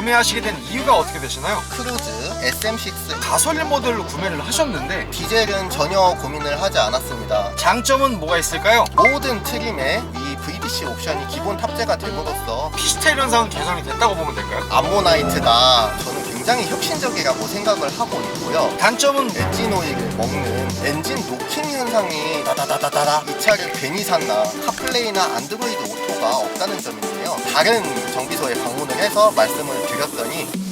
구매하시게 된 이유가 어떻게 되시나요? 크루즈 SM6 가솔린 모델로 구매를 하셨는데 디젤은 전혀 고민을 하지 않았습니다. 장점은 뭐가 있을까요? 모든 트림에 이 VDC 옵션이 기본 탑재가 됨으로써 피스텔 현상은 개선이 됐다고 보면 될까요? 암모나이트가 저는 굉장히 혁신적이라고 생각을 하고 있고요. 단점은 엔진 오일을 먹는 엔진 노킹 현상이 다다다다다 이 차를 괜히 샀나 카플레이나 안드로이드 오토가 없다는 점인데요. 다른 정비소에 방문을 해서 말씀을 드렸더니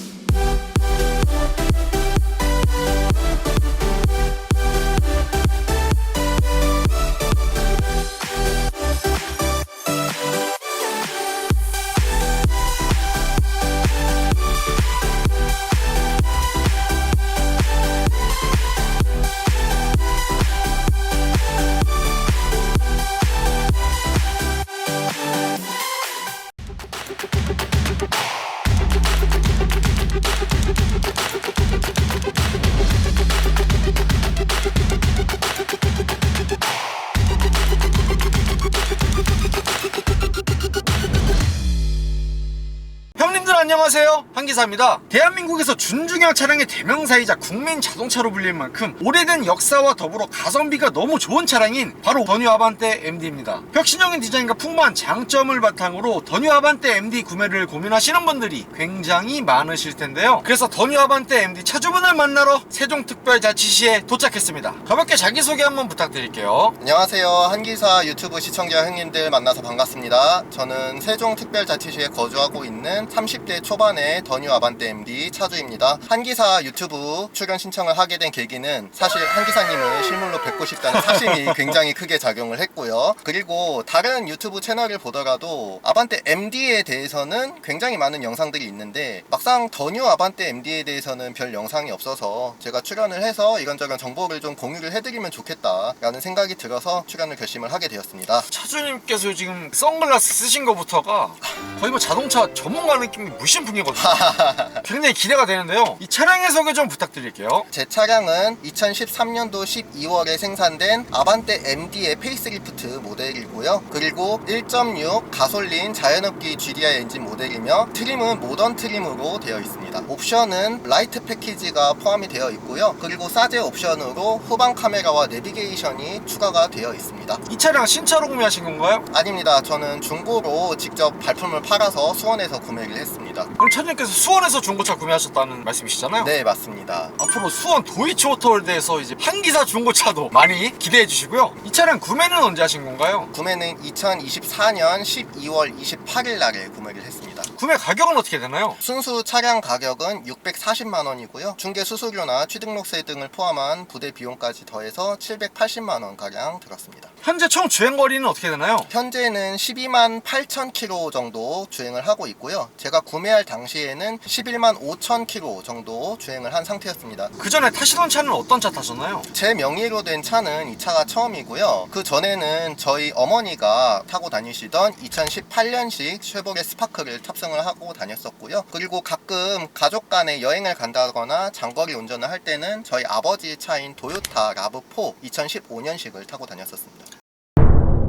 형님들 안녕하세요, 한기사입니다. 대한민국에서 준중형 차량의 대명사이자 국민 자동차로 불릴 만큼 오래된 역사와 더불어 가성비가 너무 좋은 차량인 바로 더뉴 아반떼 MD입니다. 혁신적인 디자인과 풍부한 장점을 바탕으로 더뉴 아반떼 MD 구매를 고민하시는 분들이 굉장히 많으실 텐데요. 그래서 더뉴 아반떼 MD 차주분을 만나러 세종특별자치시에 도착했습니다. 가볍게 자기소개 한번 부탁드릴게요. 안녕하세요. 한기사 유튜브 시청자 형님들 만나서 반갑습니다. 저는 세종특별자치시에 거주하고 있는 30대 초반의 더뉴 아반떼 MD 차주입니다. 한기사 유튜브 출연 신청을 하게 된 계기는 사실 한기사님을 실물로 뵙고 싶다는 사심이 굉장히 크게 작용을 했고요. 그리고 다른 유튜브 채널을 보더라도 아반떼 MD에 대해서는 굉장히 많은 영상들이 있는데 막상 더뉴 아반떼 MD에 대해서는 별 영상이 없어서 제가 출연을 해서 이런저런 정보를 좀 공유를 해드리면 좋겠다라는 생각이 들어서 출연을 결심을 하게 되었습니다. 차주님께서 지금 선글라스 쓰신 것부터가 거의 뭐 자동차 전문가 느낌이 무신 분이거든요. 굉장히 기대가 되는데요. 이 차량의 소개 좀 부탁드릴게요. 제 차량은 2013년도 12월에 생산된 아반떼 MD의 페이스리프트 모델이고요. 그리고 1.6 가솔린 자연흡기 GDI 엔진 모델이며 트림은 모던 트림으로 되어 있습니다. 옵션은 라이트 패키지가 포함이 되어 있고요. 그리고 사제 옵션으로 후방 카메라와 내비게이션이 추가가 되어 있습니다. 이 차량 신차로 구매하신 건가요? 아닙니다. 저는 중고로 직접 발품을 팔아서 수원에서 구매를 했습니다. 그럼 차주님께서 수원에서 중고차 구매하셨다는 말씀이시잖아요? 네, 맞습니다. 앞으로 수원 도이치오토월드에서 이제 한기사 중고차도 많이 기대해 주시고요. 이 차량 구매는 언제 하신 건가요? 구매는 2024년 12월 28일 날에 구매를 했습니다. 구매 가격은 어떻게 되나요? 순수 차량 가격은 640만원이고요. 중개 수수료나 취등록세 등을 포함한 부대 비용까지 더해서 780만원 가량 들었습니다. 현재 총 주행거리는 어떻게 되나요? 현재는 12만 8천 킬로 정도 주행을 하고 있고요. 제가 구매할 당시에는 11만 5천 킬로 정도 주행을 한 상태였습니다. 그 전에 타시던 차는 어떤 차 타셨나요? 제 명의로 된 차는 이 차가 처음이고요. 그 전에는 저희 어머니가 타고 다니시던 2018년식 쉐보레 스파크를 탑승을 하고 다녔었고요. 그리고 가끔 가족 간에 여행을 간다거나 장거리 운전을 할 때는 저희 아버지 차인 도요타 라브4 2015년식을 타고 다녔었습니다.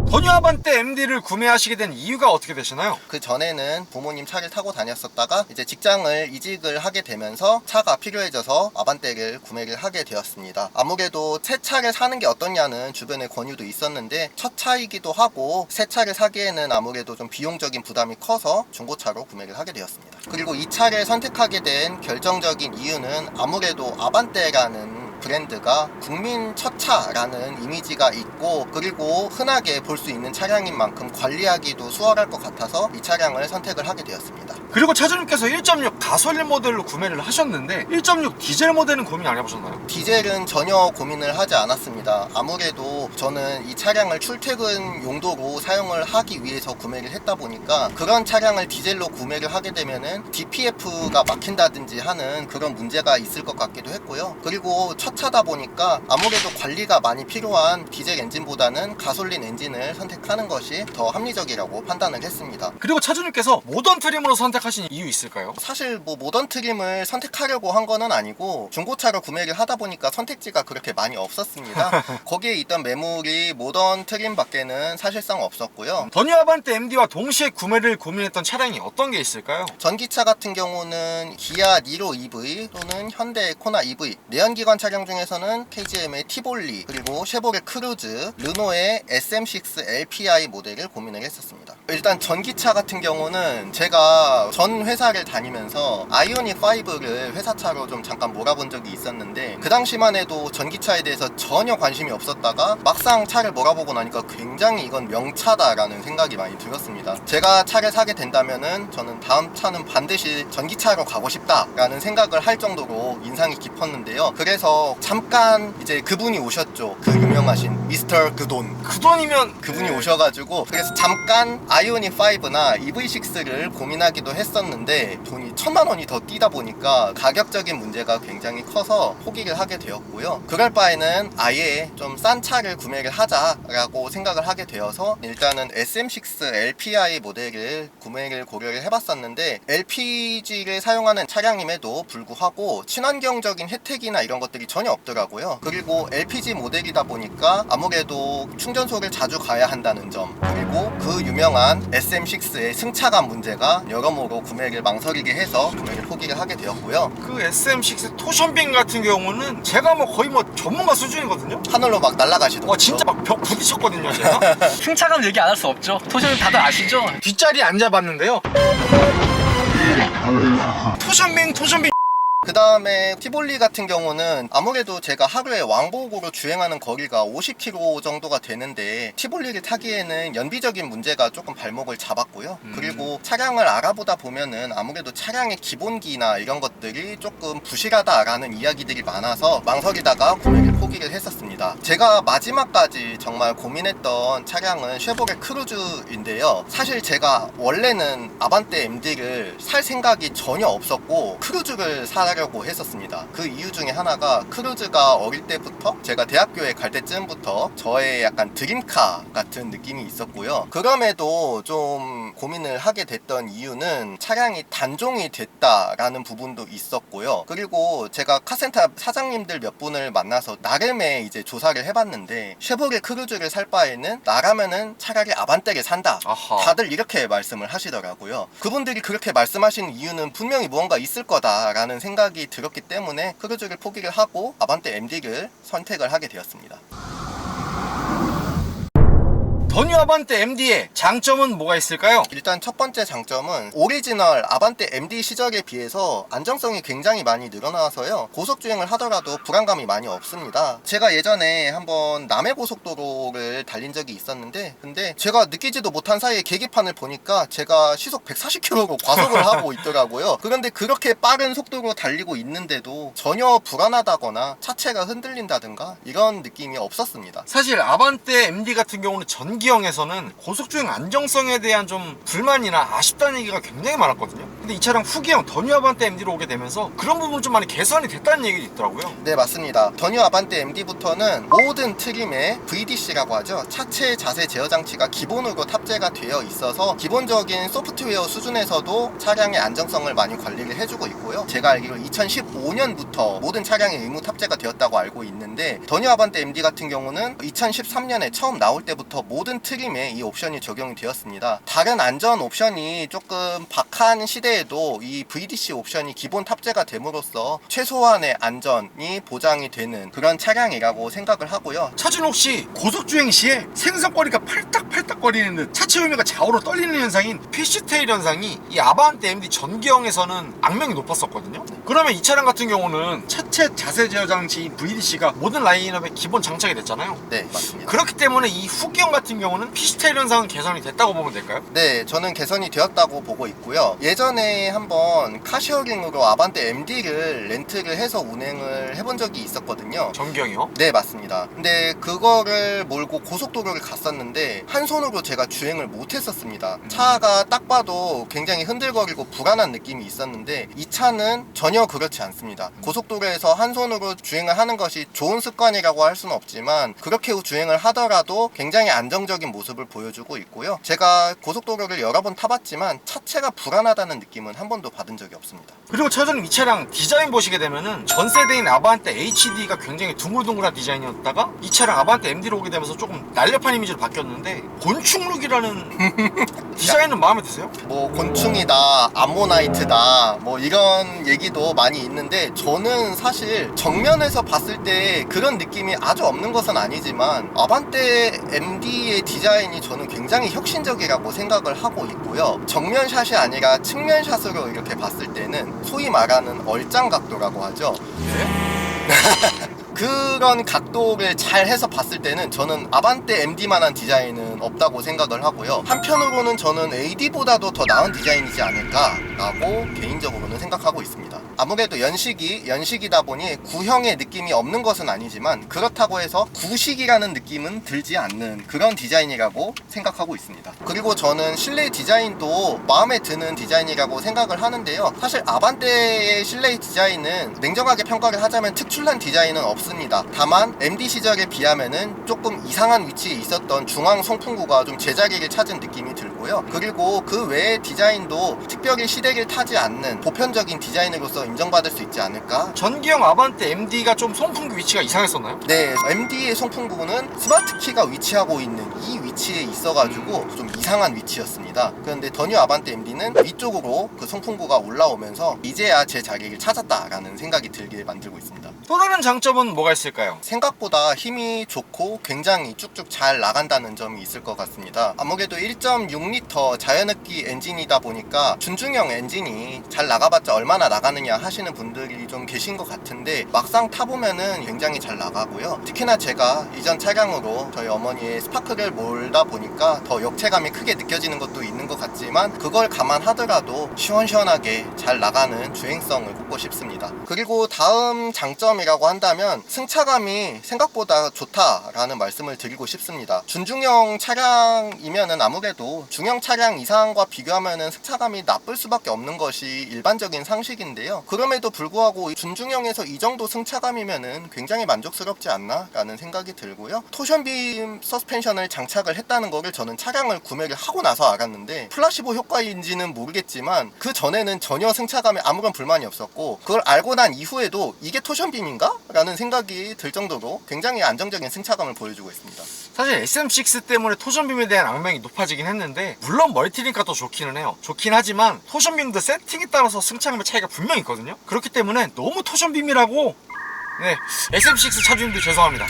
더뉴 아반떼 MD를 구매하시게 된 이유가 어떻게 되시나요? 그 전에는 부모님 차를 타고 다녔었다가 이제 직장을 이직을 하게 되면서 차가 필요해져서 아반떼를 구매를 하게 되었습니다. 아무래도 새 차를 사는 게 어떠냐는 주변의 권유도 있었는데 첫 차이기도 하고 새 차를 사기에는 아무래도 좀 비용적인 부담이 커서 중고차로 구매를 하게 되었습니다. 그리고 이 차를 선택하게 된 결정적인 이유는 아무래도 아반떼라는 브랜드가 국민 첫 차라는 이미지가 있고 그리고 흔하게 볼 수 있는 차량인 만큼 관리하기도 수월할 것 같아서 이 차량을 선택을 하게 되었습니다. 그리고 차주님께서 1.6 가솔린 모델로 구매를 하셨는데 1.6 디젤 모델은 고민 안 해보셨나요? 디젤은 전혀 고민을 하지 않았습니다. 아무래도 저는 이 차량을 출퇴근 용도로 사용을 하기 위해서 구매를 했다 보니까 그런 차량을 디젤로 구매를 하게 되면은 DPF가 막힌다든지 하는 그런 문제가 있을 것 같기도 했고요. 그리고 첫 차다 보니까 아무래도 관리가 많이 필요한 디젤 엔진보다는 가솔린 엔진을 선택하는 것이 더 합리적이라고 판단을 했습니다. 그리고 차주님께서 모던 트림으로 선택하신 이유 있을까요? 사실 뭐 모던 트림을 선택하려고 한 거는 아니고 중고차로 구매를 하다 보니까 선택지가 그렇게 많이 없었습니다. 거기에 있던 매물이 모던 트림밖에는 사실상 없었고요. 더뉴 아반떼 MD와 동시에 구매를 고민했던 차량이 어떤 게 있을까요? 전기차 같은 경우는 기아 니로 EV 또는 현대 코나 EV, 내연기관 차량 중에서는 KGM의 티볼리, 그리고 쉐보레 크루즈, 르노의 SM6 LPI 모델을 고민을 했었습니다. 일단 전기차 같은 경우는 제가 전 회사를 다니면서 아이오닉 5를 회사차로 좀 잠깐 몰아본 적이 있었는데 그 당시만 해도 전기차에 대해서 전혀 관심이 없었다가 막상 차를 몰아보고 나니까 굉장히 이건 명차다라는 생각이 많이 들었습니다. 제가 차를 사게 된다면은 저는 다음 차는 반드시 전기차로 가고 싶다라는 생각을 할 정도로 인상이 깊었는데요. 그래서 잠깐 이제 그분이 오셨죠. 그 유명하신 미스터 그돈. 그 돈이면 그분이 오셔가지고 그래서 잠깐 아이오닉 5나 EV6를 고민하기도 했었는데 돈이 1000만 원이 더 뛰다 보니까 가격적인 문제가 굉장히 커서 포기를 하게 되었고요. 그럴 바에는 아예 좀 싼 차를 구매를 하자라고 생각을 하게 되어서 일단은 SM6 LPI 모델을 구매를 고려를 해봤었는데 LPG를 사용하는 차량임에도 불구하고 친환경적인 혜택이나 이런 것들이 전혀 없더라고요. 그리고 LPG 모델이다 보니까 아무래도 충전소를 자주 가야 한다는 점, 그리고 그 유명한 SM6의 승차감 문제가 여러모로 구매를 망설이게 해서 구매를 포기를 하게 되었고요. 그 SM6 토션빙 같은 경우는 제가 뭐 거의 뭐 전문가 수준이거든요. 하늘로 막 날아가시더라고요. 진짜 막 벽 부딪혔거든요 제가. 승차감 얘기 안 할 수 없죠. 토션은 다들 아시죠? 뒷자리에 앉아봤는데요. 토션빙 그 다음에 티볼리 같은 경우는 아무래도 제가 하루에 왕복으로 주행하는 거리가 50km 정도가 되는데 티볼리를 타기에는 연비적인 문제가 조금 발목을 잡았고요. 그리고 차량을 알아보다 보면은 아무래도 차량의 기본기나 이런 것들이 조금 부실하다라는 이야기들이 많아서 망설이다가 구매를 포기를 했었습니다. 제가 마지막까지 정말 고민했던 차량은 쉐보레 크루즈인데요. 사실 제가 원래는 아반떼 MD를 살 생각이 전혀 없었고 크루즈를 사려고 했었습니다. 그 이유 중에 하나가 크루즈가 어릴 때부터 제가 대학교에 갈 때쯤부터 저의 약간 드림카 같은 느낌이 있었고요. 그럼에도 좀 고민을 하게 됐던 이유는 차량이 단종이 됐다라는 부분도 있었고요. 그리고 제가 카센터 사장님들 몇 분을 만나서 나름의 이제 조사를 해봤는데 쉐보레 크루즈를 살 바에는 나라면은 차라리 아반떼를 산다. 아하. 다들 이렇게 말씀을 하시더라고요. 그분들이 그렇게 말씀하시는 이유는 분명히 무언가 있을 거다라는 생각이 들었기 때문에 크루즈를 포기를 하고 아반떼 MD를 선택을 하게 되었습니다. 더뉴 아반떼 MD의 장점은 뭐가 있을까요? 일단 첫 번째 장점은 오리지널 아반떼 MD 시절에 비해서 안정성이 굉장히 많이 늘어나서요. 고속주행을 하더라도 불안감이 많이 없습니다. 제가 예전에 한번 남해고속도로를 달린 적이 있었는데 근데 제가 느끼지도 못한 사이에 계기판을 보니까 제가 시속 140km로 과속을 하고 있더라고요. 그런데 그렇게 빠른 속도로 달리고 있는데도 전혀 불안하다거나 차체가 흔들린다든가 이런 느낌이 없었습니다. 사실 아반떼 MD 같은 경우는 전기형에서는 고속주행 안정성에 대한 좀 불만이나 아쉽다는 얘기가 굉장히 많았거든요. 근데 이 차량 후기형 더뉴 아반떼 MD로 오게 되면서 그런 부분 좀 많이 개선이 됐다는 얘기도 있더라고요. 네, 맞습니다. 더뉴 아반떼 MD부터는 모든 트림에 VDC라고 하죠. 차체 자세 제어 장치가 기본으로 탑재가 되어 있어서 기본적인 소프트웨어 수준에서도 차량의 안정성을 많이 관리를 해주고 있고요. 제가 알기로 2015년부터 모든 차량에 의무 탑재가 되었다고 알고 있는데 더뉴 아반떼 MD 같은 경우는 2013년에 처음 나올 때부터 모든 트림에 이 옵션이 적용이 되었습니다. 다른 안전 옵션이 조금 박한 시대에도 이 VDC 옵션이 기본 탑재가 됨으로써 최소한의 안전이 보장이 되는 그런 차량이라고 생각을 하고요. 차주는 혹시 고속주행 시에 생선거리가 팔딱팔딱 거리는 듯 차체 후미가 좌우로 떨리는 현상인 피쉬테일 현상이 이 아반떼 MD 전기형에서는 악명이 높았었거든요. 그러면 이 차량 같은 경우는 차체 자세 제어 장치인 VDC가 모든 라인업에 기본 장착이 됐잖아요. 네, 맞습니다. 그렇기 때문에 이 후기형 같은 경우는 피스텔 현상은 개선이 됐다고 보면 될까요? 네, 저는 개선이 되었다고 보고 있고요. 예전에 한번 카시어링으로 아반떼 MD를 렌트를 해서 운행을 해본 적이 있었거든요. 전경이요? 네, 맞습니다. 근데 그거를 몰고 고속도로를 갔었는데 한 손으로 제가 주행을 못 했었습니다. 차가 딱 봐도 굉장히 흔들거리고 불안한 느낌이 있었는데 이 차는 전혀 그렇지 않습니다. 고속도로에서 한 손으로 주행을 하는 것이 좋은 습관이라고 할 수는 없지만 그렇게 주행을 하더라도 굉장히 안정적인 모습을 보여주고 있고요. 제가 고속도로를 여러 번 타봤지만 차체가 불안하다는 느낌은 한 번도 받은 적이 없습니다. 그리고 차주님 이 차량 디자인 보시게 되면은 전 세대인 아반떼 HD가 굉장히 둥글둥글한 디자인이었다가 이 차량 아반떼 MD로 오게 되면서 조금 날렵한 이미지로 바뀌었는데 곤충룩이라는 디자인은 마음에 드세요? 뭐 곤충이다, 암모나이트다 뭐 이런 얘기도 많이 있는데 저는 사실 정면에서 봤을 때 그런 느낌이 아주 없는 것은 아니지만 아반떼 MD의 디자인이 저는 굉장히 혁신적이라고 생각을 하고 있고요. 정면샷이 아니라 측면샷으로 이렇게 봤을 때는 소위 말하는 얼짱 각도라고 하죠. 그런 각도를 잘 해서 봤을 때는 저는 아반떼 MD만한 디자인은 없다고 생각을 하고요. 한편으로는 저는 AD보다도 더 나은 디자인이지 않을까라고 개인적으로는 생각하고 있습니다. 아무래도 연식이다 보니 구형의 느낌이 없는 것은 아니지만 그렇다고 해서 구식이라는 느낌은 들지 않는 그런 디자인이라고 생각하고 있습니다. 그리고 저는 실내 디자인도 마음에 드는 디자인이라고 생각을 하는데요. 사실 아반떼의 실내 디자인은 냉정하게 평가를 하자면 특출난 디자인은 없습니다. 다만 MD 시절에 비하면은 조금 이상한 위치에 있었던 중앙 송풍구가 좀 제자리를 찾은 느낌이 들고요. 그리고 그 외의 디자인도 특별히 시대를 타지 않는 보편적인 디자인으로서 인정받을 수 있지 않을까? 전기형 아반떼 MD가 좀 송풍구 위치가 이상했었나요? 네, MD의 송풍구는 스마트 키가 위치하고 있는 이 위치에 있어가지고 좀 이상한 위치였습니다. 그런데 더 뉴 아반떼 MD는 위쪽으로 그 송풍구가 올라오면서 이제야 제 자리를 찾았다라는 생각이 들게 만들고 있습니다. 또 다른 장점은 뭐가 있을까요? 생각보다 힘이 좋고 굉장히 쭉쭉 잘 나간다는 점이 있을 것 같습니다. 아무래도 1.6L 자연흡기 엔진이다 보니까 준중형 엔진이 잘 나가봤자 얼마나 나가느냐 하시는 분들이 좀 계신 것 같은데 막상 타보면은 굉장히 잘 나가고요. 특히나 제가 이전 차량으로 저희 어머니의 스파크를 몰다 보니까 더 역체감이 크게 느껴지는 것도 있는 것 같지만 그걸 감안하더라도 시원시원하게 잘 나가는 주행성을 꼽고 싶습니다. 그리고 다음 장점이라고 한다면 승차감이 생각보다 좋다라는 말씀을 드리고 싶습니다. 준중형 차량이면은 아무래도 중형 차량 이상과 비교하면은 승차감이 나쁠 수밖에 없는 것이 일반적인 상식인데요. 그럼에도 불구하고 준중형에서 이 정도 승차감이면은 굉장히 만족스럽지 않나 라는 생각이 들고요. 토션빔 서스펜션을 장착을 했다는 거를 저는 차량을 구매를 하고 나서 알았는데 플라시보 효과인지는 모르겠지만 그 전에는 전혀 승차감에 아무런 불만이 없었고 그걸 알고 난 이후에도 이게 토션빔인가? 라는 생각이 들 정도로 굉장히 안정적인 승차감을 보여주고 있습니다. 사실 SM6 때문에 토션빔에 대한 악명이 높아지긴 했는데 물론 멀티링크가 더 좋기는 해요. 좋긴 하지만 토션빔도 세팅에 따라서 승차감의 차이가 분명히 있거든요. 그렇기 때문에 너무 토션빔이라고 네 SM6 차주님들 죄송합니다.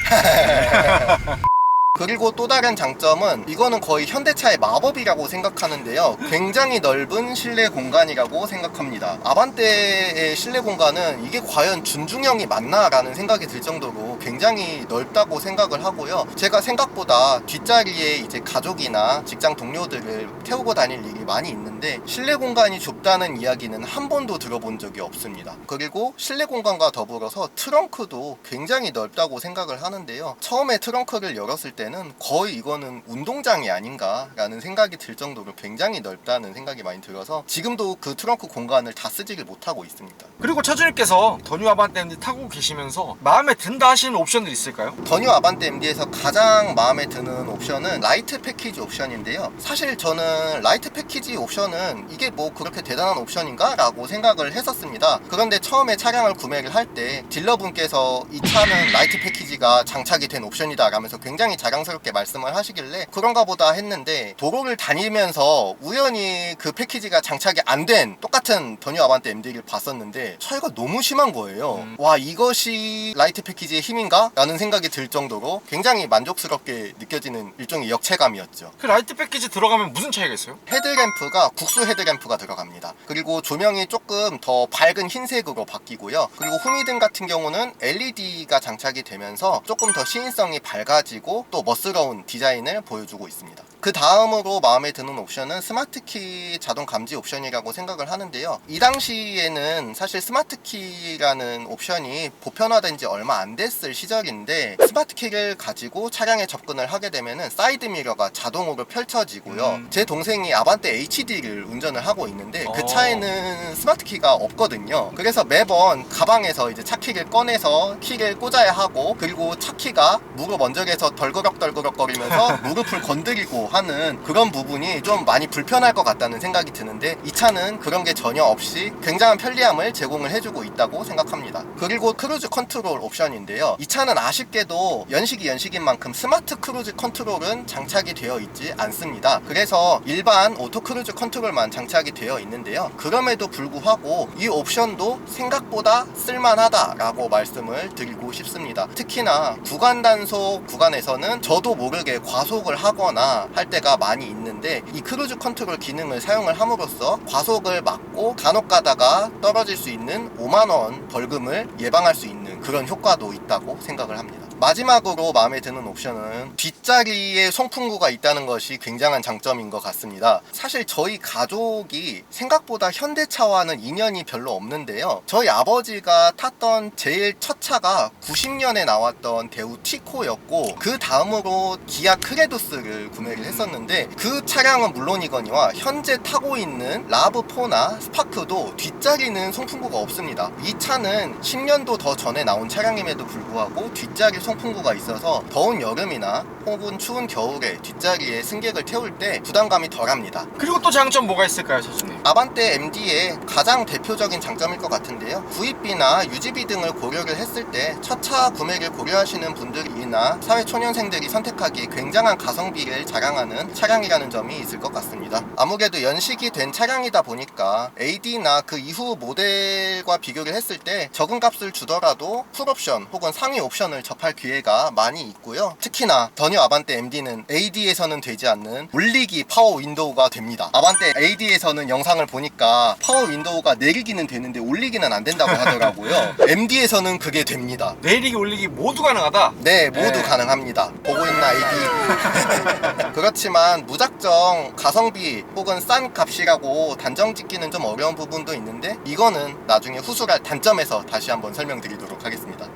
그리고 또 다른 장점은 이거는 거의 현대차의 마법이라고 생각하는데요. 굉장히 넓은 실내 공간이라고 생각합니다. 아반떼의 실내 공간은 이게 과연 준중형이 맞나 라는 생각이 들 정도로 굉장히 넓다고 생각을 하고요. 제가 생각보다 뒷자리에 이제 가족이나 직장 동료들을 태우고 다닐 일이 많이 있는데 실내 공간이 좁다는 이야기는 한 번도 들어본 적이 없습니다. 그리고 실내 공간과 더불어서 트렁크도 굉장히 넓다고 생각을 하는데요. 처음에 트렁크를 열었을 때는 거의 이거는 운동장이 아닌가 라는 생각이 들 정도로 굉장히 넓다는 생각이 많이 들어서 지금도 그 트렁크 공간을 다 쓰지를 못하고 있습니다. 그리고 차주님께서 더 뉴 아반떼 MD 타고 계시면서 마음에 든다 하시는 옵션들 있을까요? 더 뉴 아반떼 MD에서 가장 마음에 드는 옵션은 라이트 패키지 옵션인데요. 사실 저는 라이트 패키지 옵션은 이게 뭐 그렇게 대단한 옵션인가? 라고 생각을 했었습니다. 그런데 처음에 차량을 구매를 할 때 딜러분께서 이 차는 라이트 패키지가 장착이 된 옵션이다 라면서 굉장히 자랑스럽게 말씀을 하시길래 그런가 보다 했는데 도로를 다니면서 우연히 그 패키지가 장착이 안 된 똑같은 더 뉴 아반떼 MD를 봤었는데 차이가 너무 심한 거예요. 와, 이것이 라이트 패키지의 힘인가? 라는 생각이 들 정도로 굉장히 만족스럽게 느껴지는 일종의 역체감이었죠. 그 라이트 패키지 들어가면 무슨 차이가 있어요? 헤드램프가 국수 헤드램프가 들어갑니다. 그리고 조명이 조금 더 밝은 흰색으로 바뀌고요. 그리고 후미등 같은 경우는 LED가 장착이 되면서 조금 더 시인성이 밝아지고 또 멋스러운 디자인을 보여주고 있습니다. 그 다음으로 마음에 드는 옵션은 스마트키 자동 감지 옵션이라고 생각을 하는데요. 이 당시에는 사실 스마트키라는 옵션이 보편화된 지 얼마 안 됐을 시절인데, 스마트키를 가지고 차량에 접근을 하게 되면은 사이드미러가 자동으로 펼쳐지고요. 제 동생이 아반떼 HD를 운전을 하고 있는데 그 차에는 스마트키가 없거든요. 그래서 매번 가방에서 이제 차키를 꺼내서 키를 꽂아야 하고, 그리고 차키가 무릎 언저리에서 덜그럭덜그럭 거리면서 무릎을 건드리고 하는 그런 부분이 좀 많이 불편할 것 같다는 생각이 드는데, 이 차는 그런 게 전혀 없이 굉장한 편리함을 제공을 해주고 있다고 생각합니다. 그리고 크루즈 컨트롤 옵션인데요. 이 차는 아쉽게도 연식인 만큼 스마트 크루즈 컨트롤은 장착이 되어 있지 않습니다. 그래서 일반 오토 크루즈 컨트롤만 장착이 되어 있는데요. 그럼에도 불구하고 이 옵션도 생각보다 쓸만하다라고 말씀을 드리고 싶습니다. 특히나 구간 단속 구간에서는 저도 모르게 과속을 하거나 할 때가 많이 있는데, 이 크루즈 컨트롤 기능을 사용을 함으로써 과속을 막고 간혹 가다가 떨어질 수 있는 5만원 벌금을 예방할 수 있는 그런 효과도 있다고 생각을 합니다. 마지막으로 마음에 드는 옵션은 뒷자리에 송풍구가 있다는 것이 굉장한 장점인 것 같습니다. 사실 저희 가족이 생각보다 현대차와는 인연이 별로 없는데요. 저희 아버지가 탔던 제일 첫 차가 90년에 나왔던 대우 티코였고, 그 다음으로 기아 크레도스를 구매를 했었는데, 그 차량은 물론이거니와 현재 타고 있는 라브4나 스파크도 뒷자리는 송풍구가 없습니다. 이 차는 10년도 더 전에 나온 차량임에도 불구하고 뒷자리 송풍구가 있어서 더운 여름이나 혹은 추운 겨울에 뒷자리에 승객을 태울 때 부담감이 덜합니다. 그리고 또 장점 뭐가 있을까요, 차주님? 아반떼 MD의 가장 대표적인 장점일 것 같은데요. 구입비나 유지비 등을 고려를 했을 때 첫 차 구매를 고려하시는 분들이나 사회초년생들이 선택하기에 굉장한 가성비를 자랑하는 차량이라는 점이 있을 것 같습니다. 아무래도 연식이 된 차량이다 보니까 AD나 그 이후 모델과 비교를 했을 때 적은 값을 주더라도 풀옵션 혹은 상위 옵션을 접할 기회가 많이 있고요. 특히나 더뉴 아반떼 MD는 AD에서는 되지 않는 올리기 파워 윈도우가 됩니다. 아반떼 AD에서는 영상을 보니까 파워 윈도우가 내리기는 되는데 올리기는 안 된다고 하더라고요. MD에서는 그게 됩니다. 내리기 올리기 모두 가능하다? 네, 모두 가능합니다. 보고 있나 AD. 그렇지만 무작정 가성비 혹은 싼 값이라고 단정 짓기는 좀 어려운 부분도 있는데, 이거는 나중에 후술할 단점에서 다시 한번 설명드리도록 하겠습니다.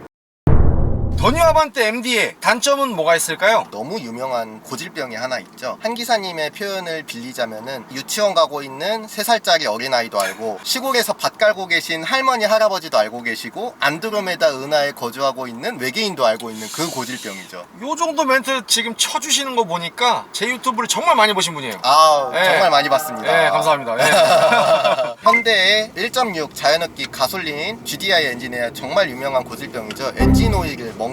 더뉴 아반떼 MD의 단점은 뭐가 있을까요? 너무 유명한 고질병이 하나 있죠. 한 기사님의 표현을 빌리자면은 유치원 가고 있는 3살짜리 어린아이도 알고, 시골에서 밭 깔고 계신 할머니 할아버지도 알고 계시고, 안드로메다 은하에 거주하고 있는 외계인도 알고 있는 그 고질병이죠. 요 정도 멘트 지금 쳐주시는 거 보니까 제 유튜브를 정말 많이 보신 분이에요. 네. 정말 많이 봤습니다. 네, 감사합니다. 네. 현대의 1.6 자연흡기 가솔린 GDI 엔진의 정말 유명한 고질병이죠. 엔진 오일을 먹는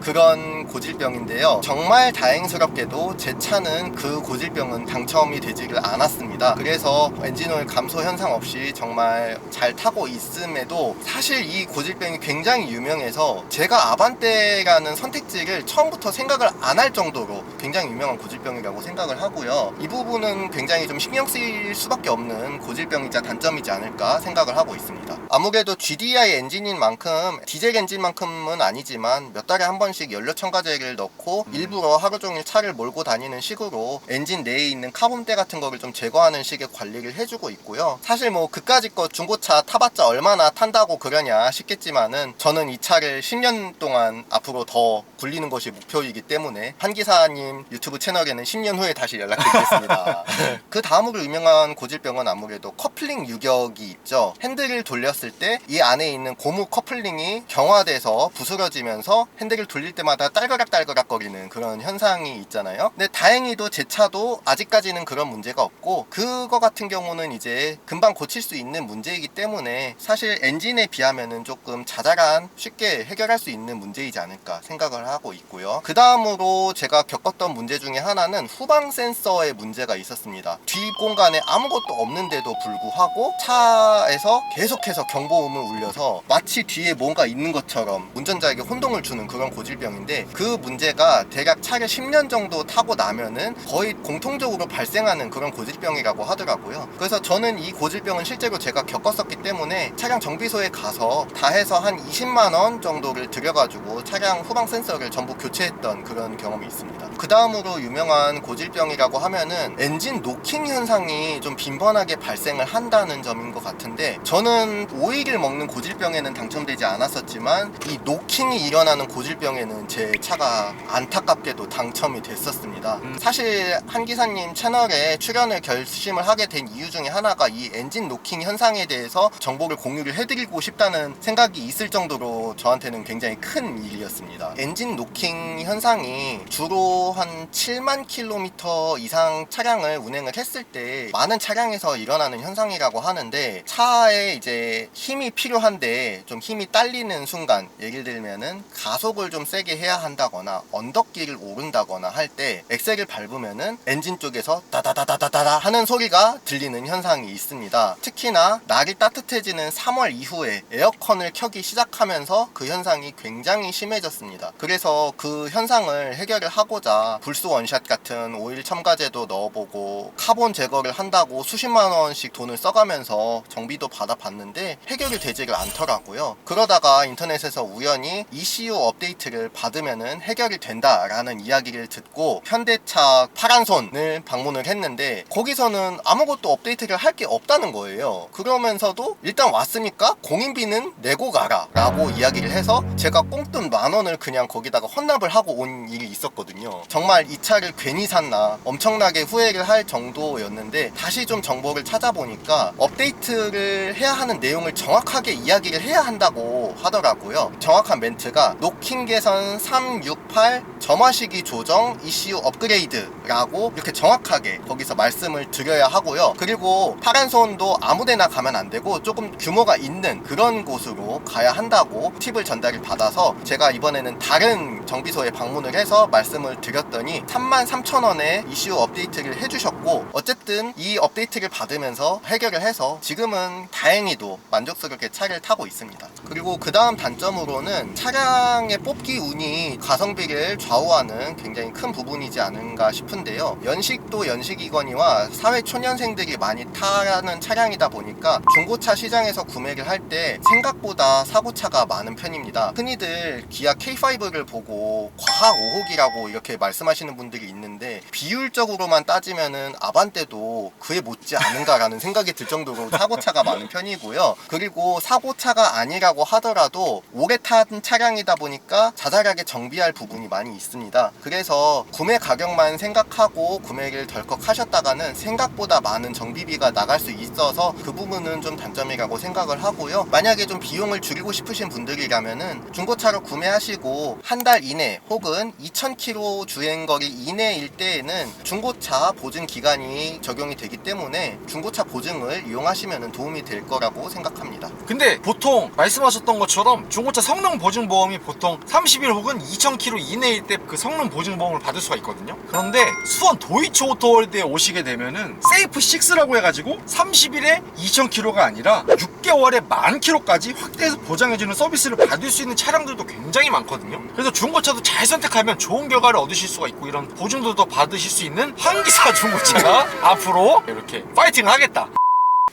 그런 고질병인데요. 정말 다행스럽게도 제 차는 그 고질병은 당첨이 되지를 않았습니다. 그래서 엔진오일 감소 현상 없이 정말 잘 타고 있음에도, 사실 이 고질병이 굉장히 유명해서 제가 아반떼라는 선택지를 처음부터 생각을 안 할 정도로 굉장히 유명한 고질병이라고 생각을 하고요. 이 부분은 굉장히 좀 신경 쓰일 수밖에 없는 고질병이자 단점이지 않을까 생각을 하고 있습니다. 아무래도 GDI 엔진인 만큼, 디젤 엔진만큼은 아니지만 몇 달에 한 번씩 연료 첨가제를 넣고 일부러 하루 종일 차를 몰고 다니는 식으로 엔진 내에 있는 카본때 같은 거를 좀 제거하는 식의 관리를 해주고 있고요. 사실 뭐 그까짓 거 중고차 타봤자 얼마나 탄다고 그러냐 싶겠지만은, 저는 이 차를 10년 동안 앞으로 더 굴리는 것이 목표이기 때문에 한기사님 유튜브 채널에는 10년 후에 다시 연락드리겠습니다. 그 다음으로 유명한 고질병은 아무래도 커플링 유격이 있죠. 핸들을 돌렸을 때 이 안에 있는 고무 커플링이 경화돼서 부스러지면서 핸들을 돌릴 때마다 딸그락딸그락 거리는 그런 현상이 있잖아요. 근데 다행히도 제 차도 아직까지는 그런 문제가 없고, 그거 같은 경우는 이제 금방 고칠 수 있는 문제이기 때문에 사실 엔진에 비하면은 조금 자잘한, 쉽게 해결할 수 있는 문제이지 않을까 생각을 하고 있고요. 그 다음으로 제가 겪었던 문제 중에 하나는 후방 센서에 문제가 있었습니다. 뒷 공간에 아무것도 없는데도 불구하고 차에서 계속해서 경보음을 울려서 마치 뒤에 뭔가 있는 것처럼 운전자에게 혼동을 주는 주는 그런 고질병인데, 그 문제가 대략 차를 10년 정도 타고 나면은 거의 공통적으로 발생하는 그런 고질병이라고 하더라고요. 그래서 저는 이 고질병은 실제로 제가 겪었었기 때문에 차량 정비소에 가서 다 해서 한 20만 원 정도를 들여가지고 차량 후방 센서를 전부 교체했던 그런 경험이 있습니다. 그 다음으로 유명한 고질병이라고 하면은 엔진 노킹 현상이 좀 빈번하게 발생을 한다는 점인 것 같은데, 저는 오일을 먹는 고질병에는 당첨되지 않았었지만 이 노킹이 일어나는 고질병에는 제 차가 안타깝게도 당첨이 됐었습니다. 사실 한기사님 채널에 출연을 결심을 하게 된 이유 중에 하나가 이 엔진 노킹 현상에 대해서 정보를 공유를 해드리고 싶다는 생각이 있을 정도로 저한테는 굉장히 큰 일이었습니다. 엔진 노킹 현상이 주로 한 7만 킬로미터 이상 차량을 운행을 했을 때 많은 차량에서 일어나는 현상이라고 하는데, 차에 이제 힘이 필요한데 좀 힘이 딸리는 순간, 예를 들면은 가속을 좀 세게 해야 한다거나 언덕길을 오른다거나 할 때 엑셀을 밟으면은 엔진 쪽에서 다다다다다다 하는 소리가 들리는 현상이 있습니다. 특히나 날이 따뜻해지는 3월 이후에 에어컨을 켜기 시작하면서 그 현상이 굉장히 심해졌습니다. 그래서 그 현상을 해결을 하고자 불스 원샷 같은 오일 첨가제도 넣어보고 카본 제거를 한다고 수십만 원씩 돈을 써가면서 정비도 받아봤는데 해결이 되지를 않더라고요. 그러다가 인터넷에서 우연히 ECU 업데이트를 받으면은 해결이 된다라는 이야기를 듣고 현대차 파란손을 방문을 했는데, 거기서는 아무것도 업데이트를 할 게 없다는 거예요. 그러면서도 일단 왔으니까 공인비는 내고 가라 라고 이야기를 해서 제가 꽁돈 10,000원을 그냥 거기다가 헌납을 하고 온 일이 있었거든요. 정말 이 차를 괜히 샀나 엄청나게 후회를 할 정도였는데, 다시 좀 정보를 찾아보니까 업데이트를 해야 하는 내용을 정확하게 이야기를 해야 한다고 하더라고요. 정확한 멘트가 노킹 개선 368 점화시기 조정 ECU 업그레이드라고 이렇게 정확하게 거기서 말씀을 드려야 하고요. 그리고 파란손도 아무데나 가면 안 되고 조금 규모가 있는 그런 곳으로 가야 한다고 팁을 전달을 받아서 제가 이번에는 다른 정비소에 방문을 해서 말씀을 드렸더니 33,000원에 ECU 업데이트를 해주셨고, 어쨌든 이 업데이트를 받으면서 해결을 해서 지금은 다행히도 만족스럽게 차를 타고 있습니다. 그리고 그 다음 단점으로는 차량의 뽑기 운이 가성비를 좌우하는 굉장히 큰 부분이지 않은가 싶은데요. 연식도 연식이거니와 사회 초년생들이 많이 타는 차량이다 보니까 중고차 시장에서 구매를 할 때 생각보다 사고차가 많은 편입니다. 흔히들 기아 K5를 보고 과학 오호기라고 이렇게 말씀하시는 분들이 있는데, 비율적으로만 따지면은 아반떼도 그에 못지 않은가라는 생각이 들 정도로 사고차가 많은 편이고요. 그리고 사고차가 아니라고 하더라도 오래 탄 차량이다 보니까 자잘하게 정비할 부분이 많이 있습니다. 그래서 구매 가격만 생각하고 구매를 덜컥 하셨다가는 생각보다 많은 정비비가 나갈 수 있어서 그 부분은 좀 단점이라고 생각을 하고요. 만약에 좀 비용을 줄이고 싶으신 분들이라면은 중고차로 구매하시고 한 달 이내 혹은 2,000km 주행거리 이내일 때에는 중고차 보증 기간이 적용이 되기 때문에 중고차 보증을 이용하시면 도움이 될 거라고 생각합니다. 근데 보통 말씀하셨던 것처럼 중고차 성능 보증 보험이 보통 30일 혹은 2,000km 이내일 때 그 성능 보증 보험을 받을 수가 있거든요. 그런데 수원 도이치 오토월드에 오시게 되면은 세이프 6라고 해가지고 30일에 2,000km가 아니라 6개월에 10,000km까지 확대해서 보장해주는 서비스를 받을 수 있는 차량들도 굉장히 많거든요. 그래서 중고차도 잘 선택하면 좋은 결과를 얻으실 수가 있고, 이런 보증도 더 받으실 수 있는 한기사 중고차가 앞으로 이렇게 파이팅을 하겠다.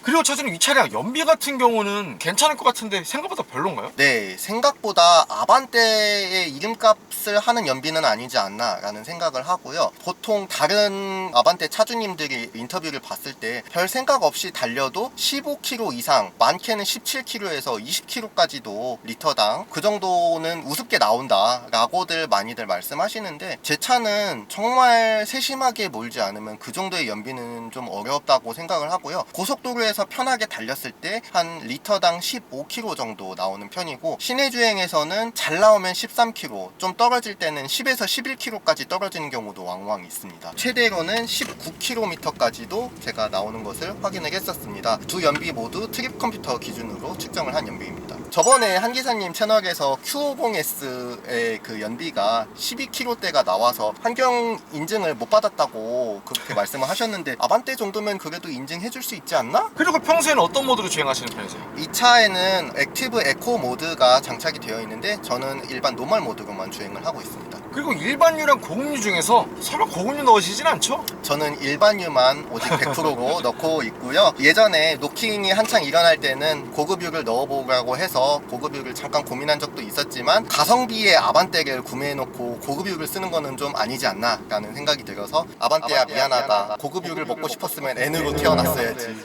그리고 차주님, 이 차량 연비 같은 경우는 괜찮을 것 같은데 생각보다 별론가요? 네, 생각보다 아반떼의 이름값을 하는 연비는 아니지 않나 라는 생각을 하고요. 보통 다른 아반떼 차주님들이 인터뷰를 봤을 때 별 생각 없이 달려도 15km 이상, 많게는 17km에서 20km까지도 리터당 그 정도는 우습게 나온다 라고들 많이들 말씀하시는데, 제 차는 정말 세심하게 몰지 않으면 그 정도의 연비는 좀 어렵다고 생각을 하고요. 고속도로에 편하게 달렸을 때 한 리터당 15km 정도 나오는 편이고, 시내 주행에서는 잘 나오면 13km, 좀 떨어질 때는 10에서 11km까지 떨어지는 경우도 왕왕 있습니다. 최대로는 19km까지도 제가 나오는 것을 확인을 했었습니다. 두 연비 모두 트립 컴퓨터 기준으로 측정을 한 연비입니다. 저번에 한 기사님 채널에서 Q50S의 그 연비가 12km대가 나와서 환경 인증을 못 받았다고 그렇게 말씀을 하셨는데 아반떼 정도면 그래도 인증해줄 수 있지 않나? 그리고 평소에는 어떤 모드로 주행하시는 편이세요? 이 차에는 액티브 에코 모드가 장착이 되어 있는데 저는 일반 노멀 모드로만 주행을 하고 있습니다. 그리고 일반유랑 고급유 중에서 설마 고급유 넣으시진 않죠? 저는 일반유만 오직 100%로 넣고 있고요. 예전에 노킹이 한창 일어날 때는 고급유를 넣어보라고 해서 고급유를 잠깐 고민한 적도 있었지만 가성비의 아반떼를 구매해놓고 고급유를 쓰는 거는 좀 아니지 않나 라는 생각이 들어서 아반떼야 미안하다. 고급유를 먹고 싶었으면 N으로 태어났어야지.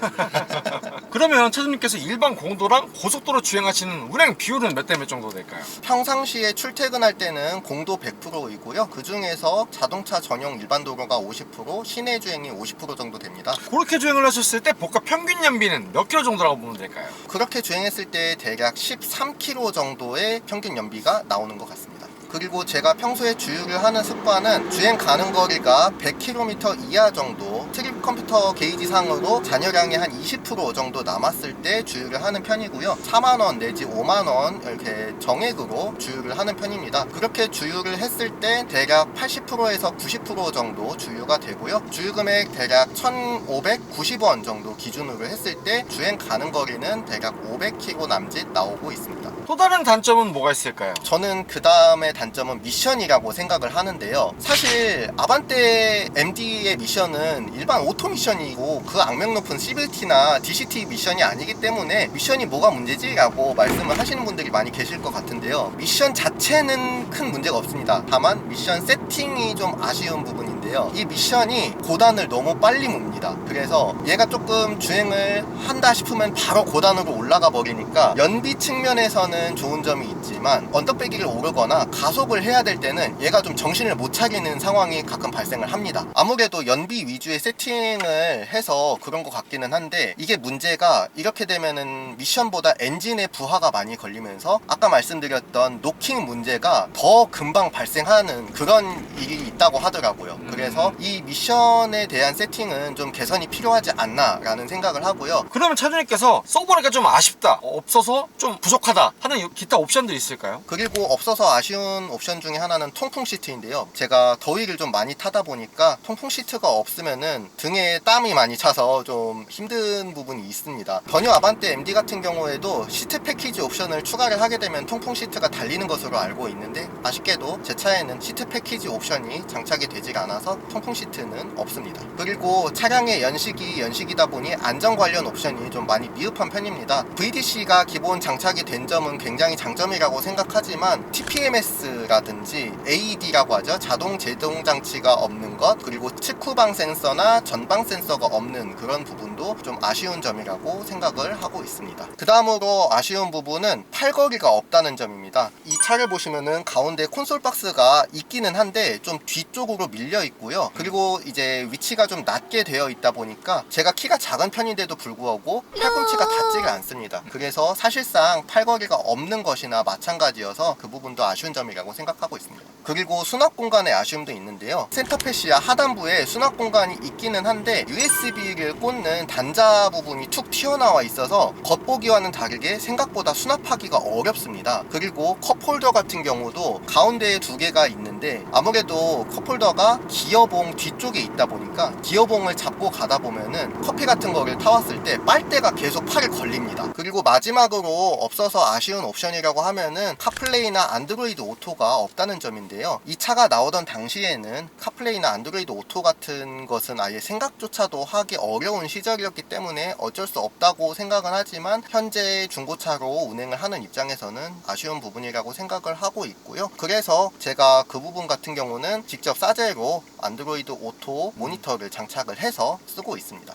그러면 차주님께서 일반 공도랑 고속도로 주행하시는 운행 비율은 몇 대 몇 정도 될까요? 평상시에 출퇴근할 때는 공도 100%이고요. 그 중에서 자동차 전용 일반 도로가 50%, 시내 주행이 50% 정도 됩니다. 그렇게 주행을 하셨을 때 복합 평균 연비는 몇 킬로 정도라고 보면 될까요? 그렇게 주행했을 때 대략 13km 정도의 평균 연비가 나오는 것 같습니다. 그리고 제가 평소에 주유를 하는 습관은 주행 가는 거리가 100km 이하 정도, 트립 컴퓨터 게이지 상으로 잔여량이 한 20% 정도 남았을 때 주유를 하는 편이고요. 4만원 내지 5만원 이렇게 정액으로 주유를 하는 편입니다. 그렇게 주유를 했을 때 대략 80%에서 90% 정도 주유가 되고요. 주유 금액 대략 1,590원 정도 기준으로 했을 때 주행 가는 거리는 대략 500km 남짓 나오고 있습니다. 또 다른 단점은 뭐가 있을까요? 저는 그 다음에 단점은 미션이라고 생각을 하는데요. 사실 아반떼 MD의 미션은 일반 오토 미션이고 그 악명 높은 CVT나 DCT 미션이 아니기 때문에 미션이 뭐가 문제지? 라고 말씀을 하시는 분들이 많이 계실 것 같은데요. 미션 자체는 큰 문제가 없습니다. 다만 미션 세팅이 좀 아쉬운 부분인데요. 이 미션이 고단을 너무 빨리 mov니다. 그래서 얘가 조금 주행을 한다 싶으면 바로 고단으로 올라가 버리니까 연비 측면에서는 좋은 점이 있지만 언덕배기를 오르거나 가속을 해야 될 때는 얘가 좀 정신을 못 차리는 상황이 가끔 발생을 합니다. 아무래도 연비 위주의 세팅을 해서 그런 것 같기는 한데 이게 문제가 이렇게 되면은 미션보다 엔진의 부하가 많이 걸리면서 아까 말씀드렸던 노킹 문제가 더 금방 발생하는 그런 일이 있다고 하더라고요. 그래서 이 미션에 대한 세팅은 좀 개선이 필요하지 않나 라는 생각을 하고요. 그러면 차주님께서 써보니까 좀 아쉽다, 없어서 좀 부족하다 하는 기타 옵션들이 있을까요? 그리고 없어서 아쉬운 옵션 중에 하나는 통풍 시트인데요. 제가 더위를 좀 많이 타다 보니까 통풍 시트가 없으면은 등에 땀이 많이 차서 좀 힘든 부분이 있습니다. 더뉴 아반떼 MD 같은 경우에도 시트 패키지 옵션을 추가를 하게 되면 통풍 시트가 달리는 것으로 알고 있는데 아쉽게도 제 차에는 시트 패키지 옵션이 장착이 되질 않아서 통풍 시트는 없습니다. 그리고 차량의 연식이다 보니 안전 관련 옵션이 좀 많이 미흡한 편입니다. VDC가 기본 장착이 된 점은 굉장히 장점이라고 생각하지만 TPMS라든지 AED라고 하죠. 자동 제동 장치가 없는 것, 그리고 측후방 센서나 전방 센서가 없는 그런 부분도 좀 아쉬운 점이라고 생각을 하고 있습니다. 그 다음으로 아쉬운 부분은 팔걸이가 없다는 점입니다. 이 차를 보시면은 가운데 콘솔 박스가 있기는 한데 좀 뒤쪽으로 밀려 있고요. 그리고 이제 위치가 좀 낮게 되어 있다 보니까 제가 키가 작은 편인데도 불구하고 팔꿈치가 닿지가 않습니다. 그래서 사실상 팔걸이가 없는 것이나 마찬가지여서 그 부분도 아쉬운 점이라고 생각하고 있습니다. 그리고 수납 공간의 아쉬움도 있는데요. 센터패시아 하단부에 수납 공간이 있기는 한데 USB를 꽂는 단자 부분이 툭 튀어나와 있어서 겉보기와는 다르게 생각보다 수납하기가 어렵습니다. 그리고 컵홀더 같은 경우도 가운데에 두 개가 있는데 아무래도 컵홀더가 기어봉 뒤쪽에 있다 보니까 기어봉을 잡고 가다 보면은 커피 같은 거를 타왔을 때 빨대가 계속 팔에 걸립니다. 그리고 마지막으로 없어서 아쉬운 옵션이라고 하면은 카플레이나 안드로이드 오토가 없다는 점인데요. 이 차가 나오던 당시에는 카플레이나 안드로이드 오토 같은 것은 아예 생각조차도 하기 어려운 시절이었기 때문에 어쩔 수 없다고 생각은 하지만 현재 중고차로 운행을 하는 입장에서는 아쉬운 부분이라고 생각을 하고 있고요. 그래서 제가 그 부분 같은 경우는 직접 싸제로 안드로이드 오토 모니터를 장착을 해서 쓰고 있습니다.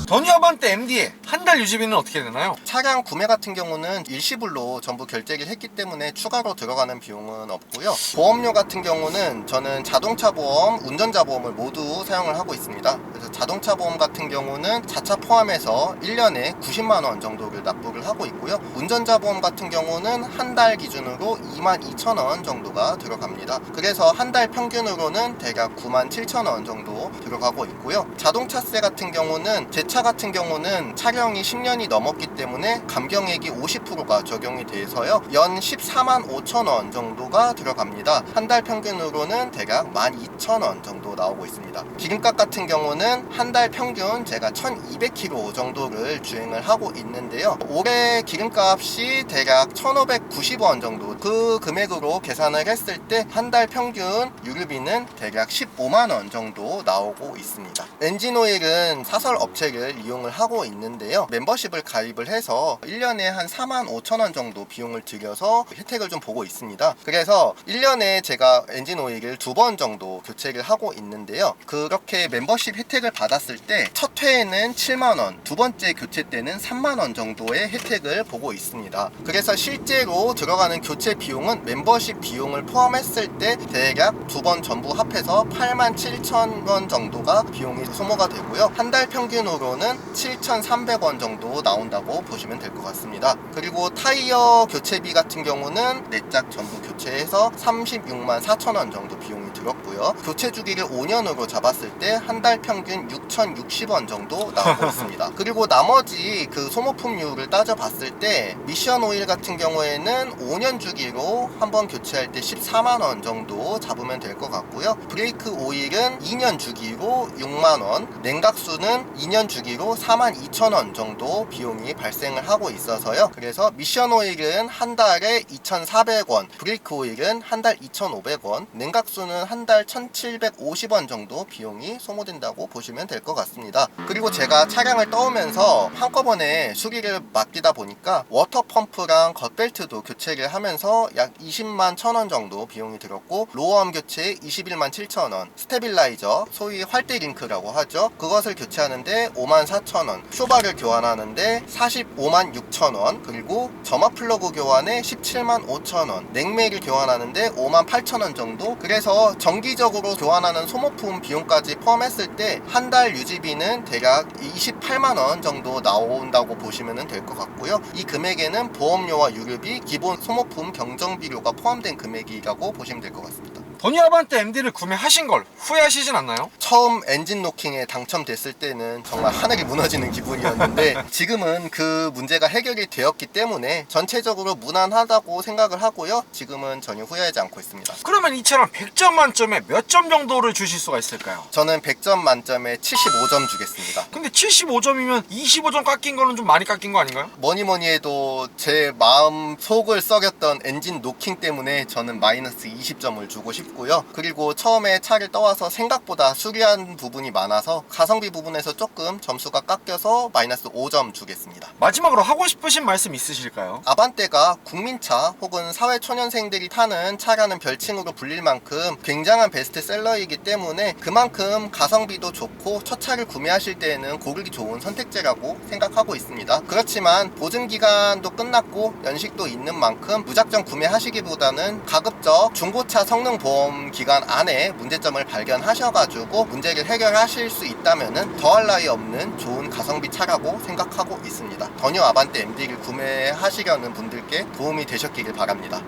더뉴 아반떼 MD의 한 달 유지비는 어떻게 되나요? 차량 구매 같은 경우는 일시불로 전부 결제를 했기 때문에 추가로 들어가는 비용은 없고요. 보험료 같은 경우는 저는 자동차 보험, 운전자 보험을 모두 사용을 하고 있습니다. 그래서 자동차 보험 같은 경우는 자차 포함해서 1년에 90만원 정도를 납부를 하고 있고요. 운전자 보험 같은 경우는 한 달 기준으로 22,000원 정도가 들어갑니다. 그래서 한 달 평균으로는 대략 97,000원 정도 들어가고 있고요. 자동차세 같은 경우는 제 차 차 같은 경우는 차량이 10년이 넘었기 때문에 감경액이 50%가 적용이 돼서요, 연 14만 5천 원 정도가 들어갑니다. 한 달 평균으로는 대략 12,000원 정도 나오고 있습니다. 기름값 같은 경우는 한 달 평균 제가 1200km 정도를 주행을 하고 있는데요, 올해 기름값이 대략 1590원 정도, 그 금액으로 계산을 했을 때 한 달 평균 유류비는 대략 15만원 정도 나오고 있습니다. 엔진오일은 사설 업체를 이용을 하고 있는데요, 멤버십을 가입을 해서 1년에 한 4만 5천원 정도 비용을 들여서 혜택을 좀 보고 있습니다. 그래서 1년에 제가 엔진오일을 2번 정도 교체를 하고 있는데요, 그렇게 멤버십 혜택을 받았을 때 첫 회에는 7만원, 두 번째 교체 때는 3만원 정도의 혜택을 보고 있습니다. 그래서 실제로 들어가는 교체 비용은 멤버십 비용을 포함했을 때 대략 두 번 전부 합해서 8만 7천원 정도가 비용이 소모가 되고요, 한 달 평균으로는 7,300원 정도 나온다고 보시면 될 것 같습니다. 그리고 타이어 교체비 같은 경우는 4짝 전부 교체해서 36만 4천원 정도 비용이 들었고요, 교체 주기를 5년으로 잡았을 때 한 달 평균 6,060원 정도 나오고 있습니다. 그리고 나머지 그 소모품류를 따져봤을 때 미션 오일 같은 경우에는 5년 주기로 한번 교체할 때 14만원 정도 잡으면 될 것 같고요, 브레이크 오일은 2년 주기로 6만원, 냉각수는 2년 주기로 42,000원 정도 비용이 발생을 하고 있어서요, 그래서 미션 오일은 한 달에 2,400원, 브레이크 오일은 한 달 2,500원, 냉각수는 한 달 1,750원 정도 비용이 소모된다고 보시면 될 것 같습니다. 그리고 제가 차량을 떠오면서 한꺼번에 수리를 맡기다 보니까 워터펌프랑 겉벨트도 교체를 하면서 약 20만 1,000원 정도 비용이 들었고, 로어암 교체에 21만 7천원, 스테빌라이저 소위 활대링크라고 하죠, 그것을 교체하는데 5만 4천원, 쇼바를 교환하는데 45만 6천원, 그리고 점화 플러그 교환에 17만 5천원, 냉매를 교환하는데 5만 8천원 정도, 그래서 정기적으로 교환하는 소모품 비용까지 포함했을 때 한 달 유지비는 대략 28만원 정도 나온다고 보시면 될 것 같고요, 이 금액에는 보험료와 유류비, 기본 소모품 경정비료가 포함된 금액이라고 보시면 될 것 같습니다. 더뉴 아반떼 MD를 구매하신 걸 후회하시진 않나요? 처음 엔진 노킹에 당첨됐을 때는 정말 하늘이 무너지는 기분이었는데 지금은 그 문제가 해결이 되었기 때문에 전체적으로 무난하다고 생각을 하고요, 지금은 전혀 후회하지 않고 있습니다. 그러면 이 차량 100점 만점에 몇 점 정도를 주실 수가 있을까요? 저는 100점 만점에 75점 주겠습니다. 근데 75점이면 25점 깎인 거는 좀 많이 깎인 거 아닌가요? 뭐니 해도 제 마음 속을 썩였던 엔진 노킹 때문에 저는 마이너스 20점을 주고 싶고요, 그리고 처음에 차를 떠와서 생각보다 수리한 부분이 많아서 가성비 부분에서 조금 점수가 깎여서 마이너스 5점 주겠습니다. 마지막으로 하고 싶으신 말씀 있으실까요? 아반떼가 국민차 혹은 사회초년생들이 타는 차라는 별칭으로 불릴 만큼 굉장한 베스트셀러이기 때문에 그만큼 가성비도 좋고 첫 차를 구매하실 때에는 고르기 좋은 선택지라고 생각하고 있습니다. 그렇지만 보증기간도 끝났고 연식도 있는 만큼 무작정 구매하시기보다는 가급적 중고차 성능 보험 기간 안에 문제점을 발견하셔가지고 문제를 해결하실 수 있다면 더할 나위 없는 좋은 가성비 차라고 생각하고 있습니다. 더뉴 아반떼 MD를 구매하시려는 분들께 도움이 되셨기를 바랍니다.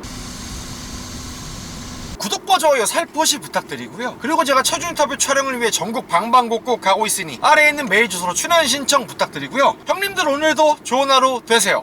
구독과 좋아요 살포시 부탁드리고요, 그리고 제가 차주 인터뷰 촬영을 위해 전국 방방곡곡 가고 있으니 아래에 있는 메일 주소로 출연 신청 부탁드리고요, 형님들 오늘도 좋은 하루 되세요.